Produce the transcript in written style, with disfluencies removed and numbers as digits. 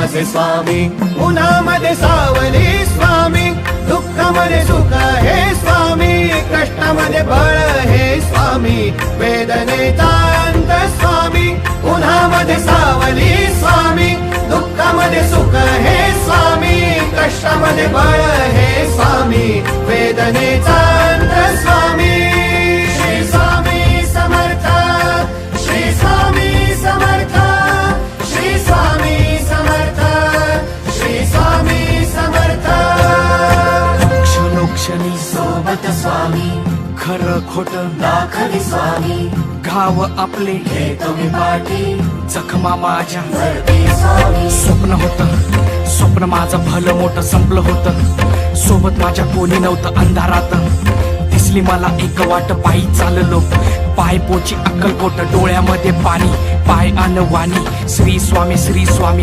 माझे स्वामी, उन्हामध्ये सावली स्वामी, दुःखामध्ये सुख हे स्वामी, कष्टामध्ये बळ हे स्वामी, वेदनेचा अंत स्वामी, उन्हामध्ये सावली स्वामी, दुःखामध्ये सुख हे स्वामी, कष्टामध्ये बळ हे स्वामी, वेदनेचा अंत स्वामी. श्री स्वामी समर्थ, श्री स्वामी समर्थ, श्री स्वामी समर्थ, श्री स्वामी समर्थ. क्षणोक्षणी सोबत स्वामी, खरं खोट दाखवी स्वामी, घाव आपले हे तुम्ही पाठी जखमा माझ्या भरती स्वामी. स्वप्न होतं, स्वप्न माझं भलं मोठं संपलं होतं. सोबत माझ्या कोणी नव्हतं अंधारात. दिसली मला एक वाट, पायी चाललो, पाय पोची अक्कलकोट, डोळ्यामध्ये पाणी, पाय अन वाणी. श्री स्वामी, श्री स्वामी